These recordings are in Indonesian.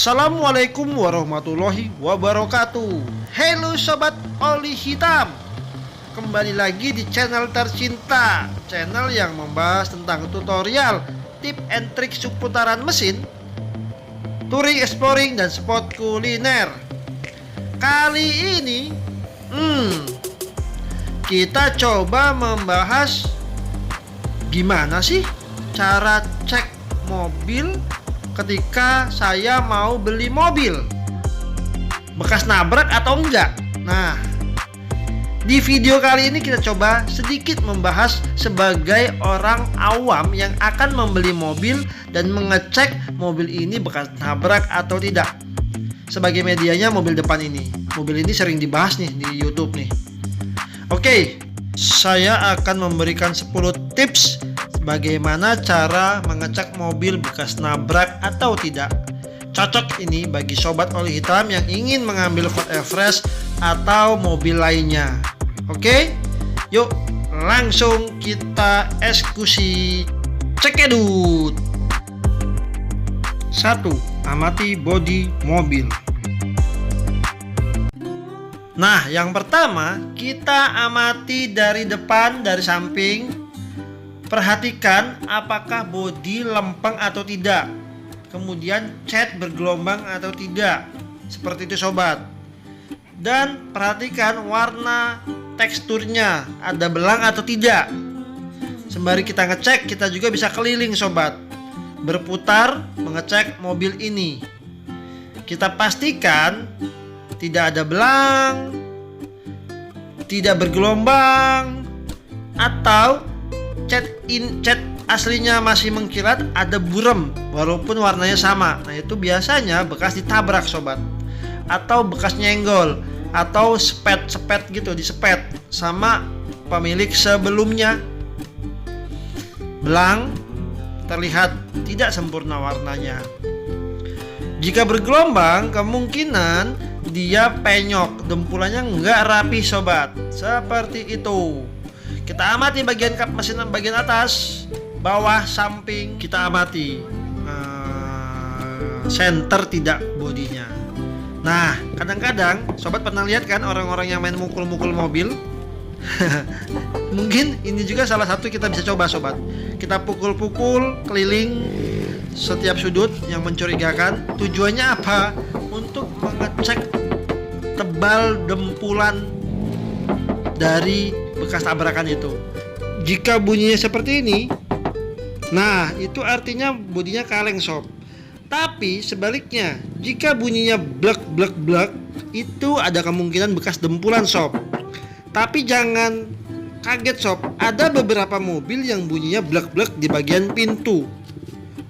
Assalamualaikum warahmatullahi wabarakatuh. Halo sobat oli hitam, kembali lagi di channel tercinta, channel yang membahas tentang tutorial, tip and trik seputaran mesin, touring, exploring, dan spot kuliner. Kali ini kita coba membahas gimana sih cara cek mobil ketika saya mau beli mobil, bekas nabrak atau enggak. Nah, di video kali ini kita coba sedikit membahas sebagai orang awam yang akan membeli mobil dan mengecek mobil ini bekas nabrak atau tidak. Sebagai medianya mobil depan ini. Mobil ini sering dibahas nih di YouTube nih. Oke, saya akan memberikan 10 tips bagaimana cara mengecek mobil bekas nabrak atau tidak. Cocok ini bagi sobat oli hitam yang ingin mengambil Ford Everest atau mobil lainnya. Oke, yuk langsung kita eksekusi. Cekedut. 1. Amati bodi mobil. Nah, yang pertama kita amati dari depan, dari samping. Perhatikan apakah bodi lempeng atau tidak. Kemudian cat bergelombang atau tidak. Seperti itu sobat. Dan perhatikan warna teksturnya, ada belang atau tidak. Sembari kita ngecek, kita juga bisa keliling sobat, berputar mengecek mobil ini. Kita pastikan tidak ada belang, tidak bergelombang, atau cat aslinya masih mengkilat, ada burem walaupun warnanya sama. Nah, itu biasanya bekas ditabrak sobat, atau bekas nyenggol, atau sepet gitu, disepet sama pemilik sebelumnya. Belang terlihat tidak sempurna warnanya. Jika bergelombang, kemungkinan dia penyok, dempulannya nggak rapi sobat. Seperti itu. Kita amati bagian kap mesin bagian atas, bawah, samping. Kita amati center tidak bodinya. Nah, kadang-kadang sobat pernah lihat kan orang-orang yang main mukul-mukul mobil. Mungkin ini juga salah satu kita bisa coba sobat. Kita pukul-pukul keliling setiap sudut yang mencurigakan. Tujuannya apa? Untuk mengecek tebal dempulan dari bekas tabrakan itu. Jika bunyinya seperti ini, nah itu artinya bodinya kaleng sob. Tapi sebaliknya, jika bunyinya blek blek blek, itu ada kemungkinan bekas dempulan sob. Tapi jangan kaget sob, ada beberapa mobil yang bunyinya blek blek di bagian pintu.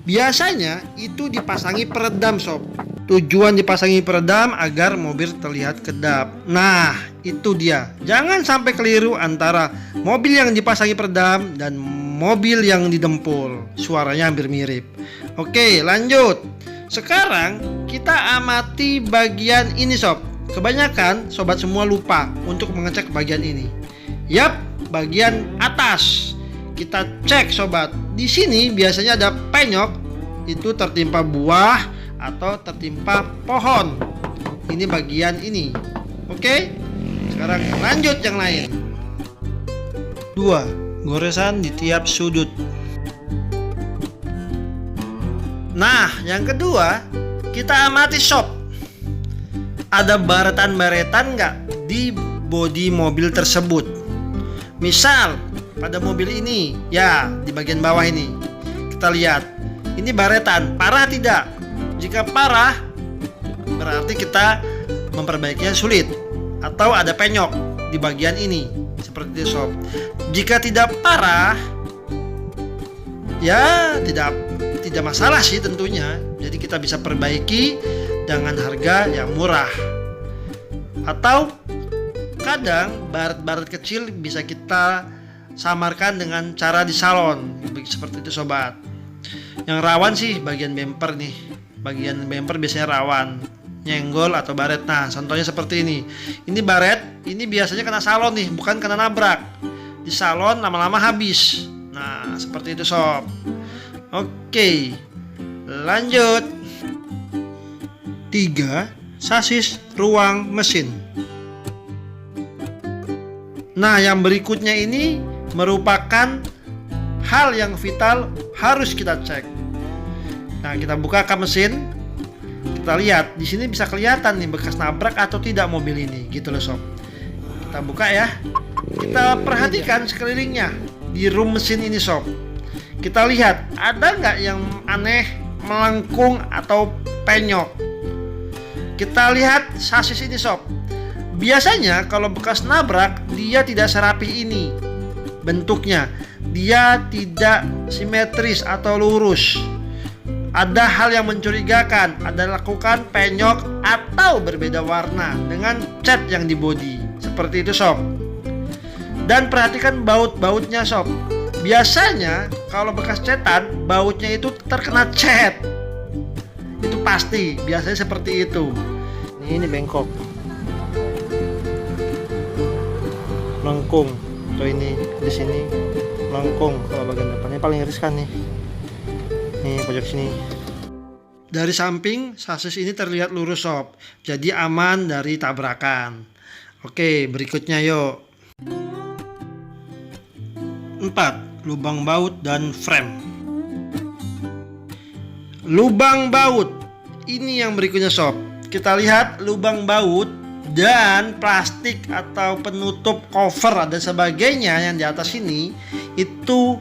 Biasanya itu dipasangi peredam sob. Tujuan dipasangi peredam agar mobil terlihat kedap. Nah, itu dia. Jangan sampai keliru antara mobil yang dipasangi peredam dan mobil yang didempul. Suaranya hampir mirip. Oke, lanjut. Sekarang kita amati bagian ini sob. Kebanyakan sobat semua lupa untuk mengecek bagian ini. Yap, bagian atas. Kita cek sobat. Di sini biasanya ada penyok, itu tertimpa buah atau tertimpa pohon. Ini bagian ini. Oke. Sekarang lanjut yang lain. 2. Goresan di tiap sudut. Nah, yang kedua, kita amati sob. Ada baretan-baretan nggak di bodi mobil tersebut? Misal pada mobil ini, ya di bagian bawah ini, kita lihat ini baretan, parah tidak? Jika parah, berarti kita memperbaikinya sulit, atau ada penyok di bagian ini, seperti itu sob. Jika tidak parah, ya tidak masalah sih tentunya. Jadi kita bisa perbaiki dengan harga yang murah. Atau kadang baret-baret kecil bisa kita samarkan dengan cara di salon, seperti itu sobat. Yang rawan sih bagian bumper nih. Bagian bumper biasanya rawan nyenggol atau baret. Nah, contohnya seperti ini. Ini baret, ini biasanya kena salon nih, bukan kena nabrak. Di salon lama-lama habis. Nah, seperti itu sob. Oke, lanjut. 3. Sasis ruang mesin. Nah, yang berikutnya ini merupakan hal yang vital harus kita cek. Nah, kita buka kap mesin. Kita lihat di sini bisa kelihatan nih bekas nabrak atau tidak mobil ini, gitu loh sob. Kita buka ya. Kita perhatikan sekelilingnya di room mesin ini sob. Kita lihat ada nggak yang aneh, melengkung atau penyok. Kita lihat sasis ini sob. Biasanya kalau bekas nabrak dia tidak serapi ini bentuknya, dia tidak simetris atau lurus. Ada hal yang mencurigakan, ada lakukan penyok atau berbeda warna dengan cat yang di bodi. Seperti itu sob. Dan perhatikan baut-bautnya sob. Biasanya kalau bekas cetan, bautnya itu terkena cat. Itu pasti, biasanya seperti itu. Ini bengkok, melengkung. Tuh ini di sini melengkung. Kalau bagian depannya paling riskan nih. Nih pojok sini. Dari samping sasis ini terlihat lurus sob, jadi aman dari tabrakan. Oke, berikutnya yuk. 4. Lubang baut dan frame. Lubang baut ini yang berikutnya sob. Kita lihat lubang baut dan plastik atau penutup cover dan sebagainya yang di atas ini itu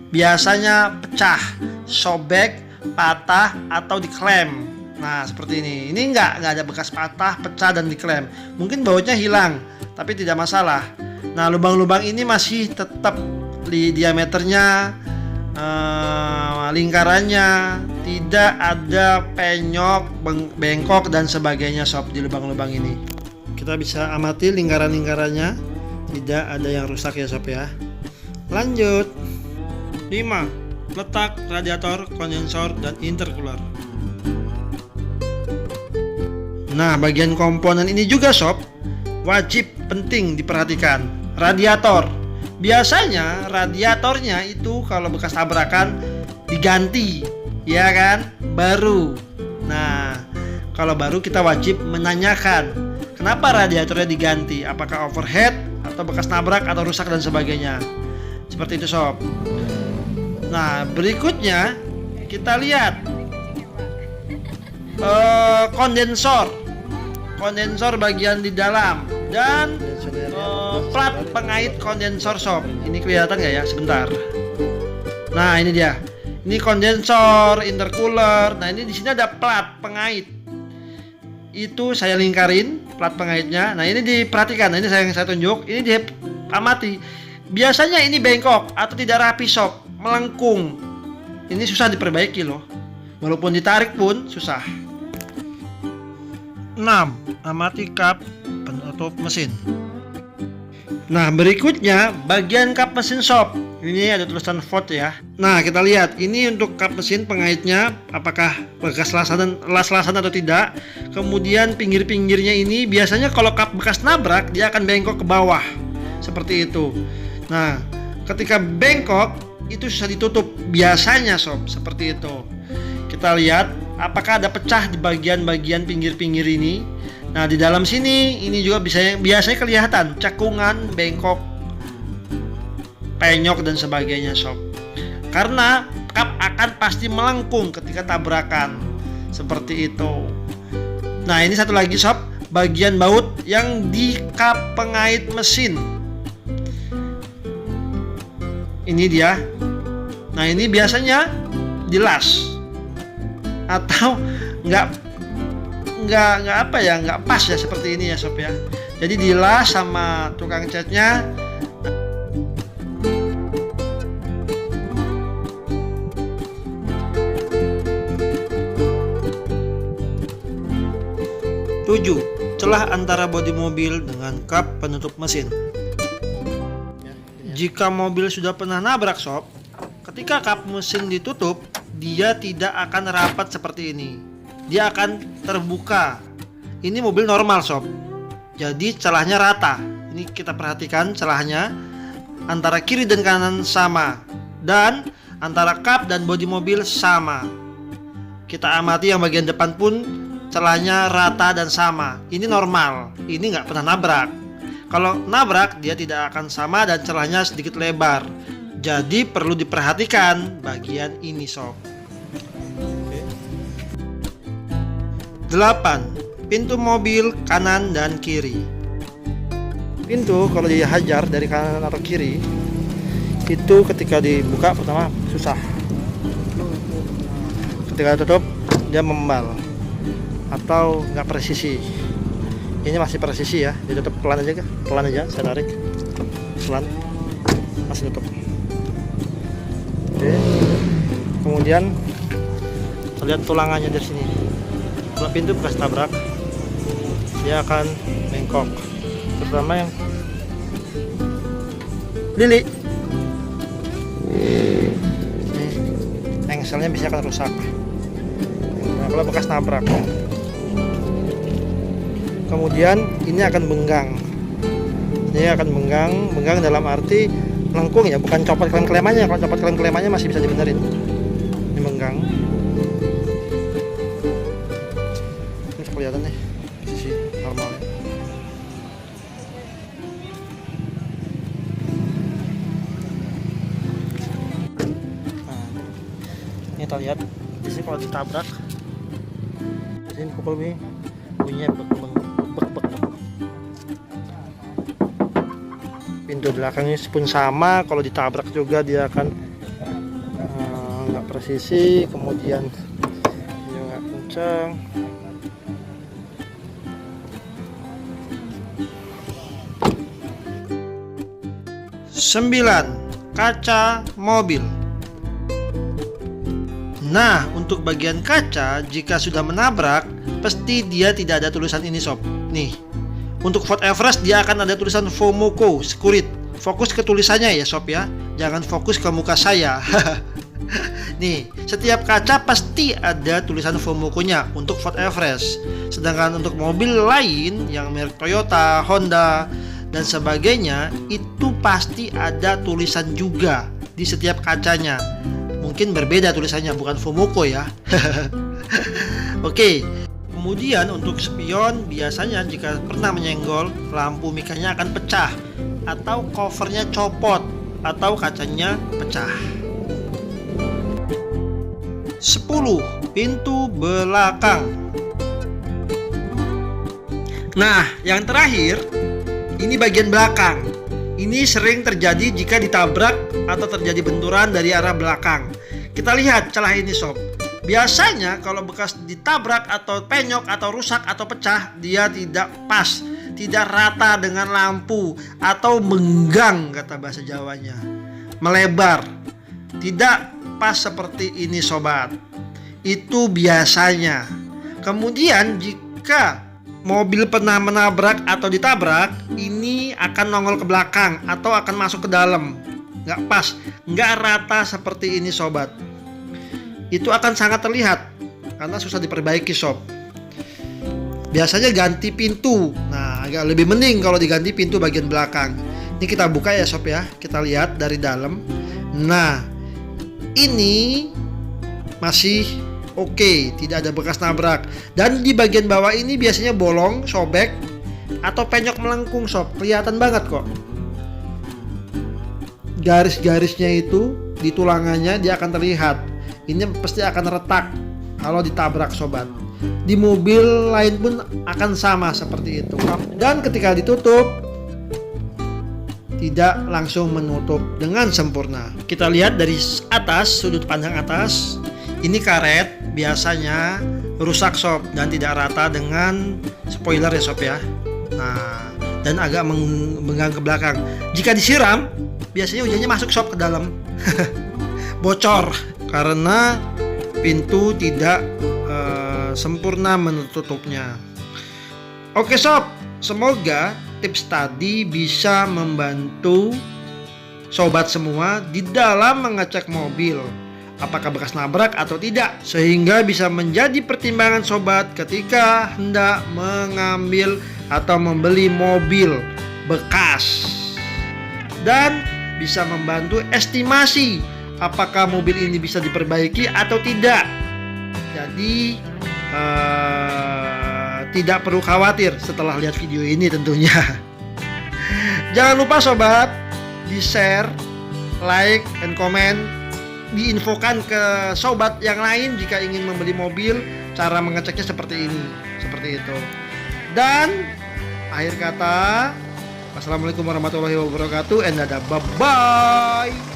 biasanya pecah, sobek, patah atau diklem. Nah seperti ini. Ini nggak ada bekas patah, pecah dan diklem. Mungkin bautnya hilang, tapi tidak masalah. Nah lubang-lubang ini masih tetap di diameternya, lingkarannya, tidak ada penyok, bengkok dan sebagainya sob di lubang-lubang ini. Kita bisa amati lingkaran-lingkarannya, tidak ada yang rusak ya sob ya. Lanjut. 5. Letak radiator, kondensor dan intercooler. Nah bagian komponen ini juga sob wajib penting diperhatikan. Radiator, biasanya radiatornya itu kalau bekas tabrakan diganti, ya kan, baru. Nah kalau baru kita wajib menanyakan kenapa radiatornya diganti, apakah overheat atau bekas nabrak atau rusak dan sebagainya. Seperti itu sob. Nah berikutnya kita lihat kondensor bagian di dalam dan plat pengait kondensor sob. Ini kelihatan nggak ya? Sebentar. Nah ini dia. Ini kondensor, intercooler. Nah ini di sini ada plat pengait. Itu saya lingkarin plat pengaitnya. Nah ini diperhatikan. Nah, ini saya tunjuk. Ini diamati. Biasanya ini bengkok atau tidak rapi sob, melengkung. Ini susah diperbaiki loh. Walaupun ditarik pun susah. 6. Amati kap penutup mesin. Nah berikutnya bagian kap mesin sob. Ini ada tulisan volt ya. Nah kita lihat ini untuk kap mesin pengaitnya, apakah bekas las-lasan atau tidak. Kemudian pinggir-pinggirnya ini biasanya kalau kap bekas nabrak dia akan bengkok ke bawah seperti itu. Nah ketika bengkok itu susah ditutup biasanya sob, seperti itu. Kita lihat apakah ada pecah di bagian-bagian pinggir-pinggir ini. Nah di dalam sini ini juga biasanya kelihatan cekungan, bengkok, penyok dan sebagainya sob. Karena kap akan pasti melengkung ketika tabrakan, seperti itu. Nah ini satu lagi sob, bagian baut yang di kap pengait mesin. Ini dia. Nah ini biasanya dilas atau nggak pas ya, seperti ini ya sob ya. Jadi dilas sama tukang catnya. Tujuh, celah antara bodi mobil dengan kap penutup mesin. Jika mobil sudah pernah nabrak sob, ketika kap mesin ditutup, dia tidak akan rapat seperti ini. Dia akan terbuka. Ini mobil normal sob. Jadi celahnya rata. Ini kita perhatikan celahnya antara kiri dan kanan sama, dan antara kap dan bodi mobil sama. Kita amati yang bagian depan pun celahnya rata dan sama. Ini normal, ini nggak pernah nabrak. Kalau nabrak dia tidak akan sama dan celahnya sedikit lebar. Jadi perlu diperhatikan bagian ini sob. 8. Pintu mobil kanan dan kiri. Pintu kalau dihajar dari kanan atau kiri itu ketika dibuka pertama susah, ketika tutup dia membal atau nggak presisi. Ini masih presisi ya, ditutup pelan aja, pelan aja saya tarik pelan, masih tutup. Oke. Kemudian lihat tulangannya dari sini. Kalau pintu bekas tabrak dia akan bengkok, terutama yang lili. Engselnya bisa akan rusak. Nah, kalau bekas nabrak. Kemudian ini akan benggang. Ini akan benggang dalam arti melengkung ya, bukan copot klem-klemannya. Kalau copot klem-klemannya masih bisa dibenerin. Ini benggang. Ini kelihatan nih posisi normalnya. Ini kita lihat di sini kalau ditabrak, di sini pukul ini bunyinya bek. Pintu belakangnya pun sama, kalau ditabrak juga dia akan nggak presisi, kemudian dia nggak kencang. Sembilan, kaca mobil. Nah, untuk bagian kaca, jika sudah menabrak, pasti dia tidak ada tulisan ini sob. Nih, untuk Ford Everest dia akan ada tulisan Fomoco Security. Fokus ke tulisannya ya sob ya, jangan fokus ke muka saya. Nih, setiap kaca pasti ada tulisan Fomoco-nya untuk Ford Everest. Sedangkan untuk mobil lain yang merek Toyota, Honda, dan sebagainya, itu pasti ada tulisan juga di setiap kacanya. Mungkin berbeda tulisannya, bukan Fomoco ya. Oke. Kemudian untuk spion, biasanya jika pernah menyenggol, lampu mikanya akan pecah, atau covernya copot, atau kacanya pecah. 10. Pintu belakang. Nah, yang terakhir, ini bagian belakang. Ini sering terjadi jika ditabrak atau terjadi benturan dari arah belakang. Kita lihat celah ini sob. Biasanya kalau bekas ditabrak atau penyok atau rusak atau pecah, dia tidak pas, tidak rata dengan lampu, atau menggang kata bahasa Jawanya, melebar, tidak pas seperti ini sobat. Itu biasanya. Kemudian jika mobil pernah menabrak atau ditabrak, ini akan nongol ke belakang atau akan masuk ke dalam, nggak pas, nggak rata seperti ini sobat. Itu akan sangat terlihat karena susah diperbaiki sob. Biasanya ganti pintu. Nah, agak lebih mending kalau diganti pintu bagian belakang. Ini kita buka ya sob ya, kita lihat dari dalam. Nah, ini masih oke, tidak ada bekas nabrak. Dan di bagian bawah ini biasanya bolong, sobek, atau penyok melengkung sob. Kelihatan banget kok. Garis-garisnya itu di tulangannya dia akan terlihat. Ini pasti akan retak kalau ditabrak sobat. Di mobil lain pun akan sama seperti itu. Dan ketika ditutup, tidak langsung menutup dengan sempurna. Kita lihat dari atas, sudut pandang atas. Ini karet biasanya rusak sob dan tidak rata dengan spoiler ya sob ya. Nah, dan agak menggang ke belakang. Jika disiram, biasanya hujannya masuk sob ke dalam. Bocor karena pintu tidak sempurna menutupnya. Oke sob, semoga tips tadi bisa membantu sobat semua di dalam mengecek mobil, apakah bekas nabrak atau tidak, sehingga bisa menjadi pertimbangan sobat ketika hendak mengambil atau membeli mobil bekas, dan bisa membantu estimasi apakah mobil ini bisa diperbaiki atau tidak. Jadi tidak perlu khawatir setelah lihat video ini tentunya. Jangan lupa sobat, di-share, like, and comment, diinfokan ke sobat yang lain jika ingin membeli mobil, cara mengeceknya seperti ini, seperti itu. Dan akhir kata, wassalamualaikum warahmatullahi wabarakatuh, and dadah, bye-bye.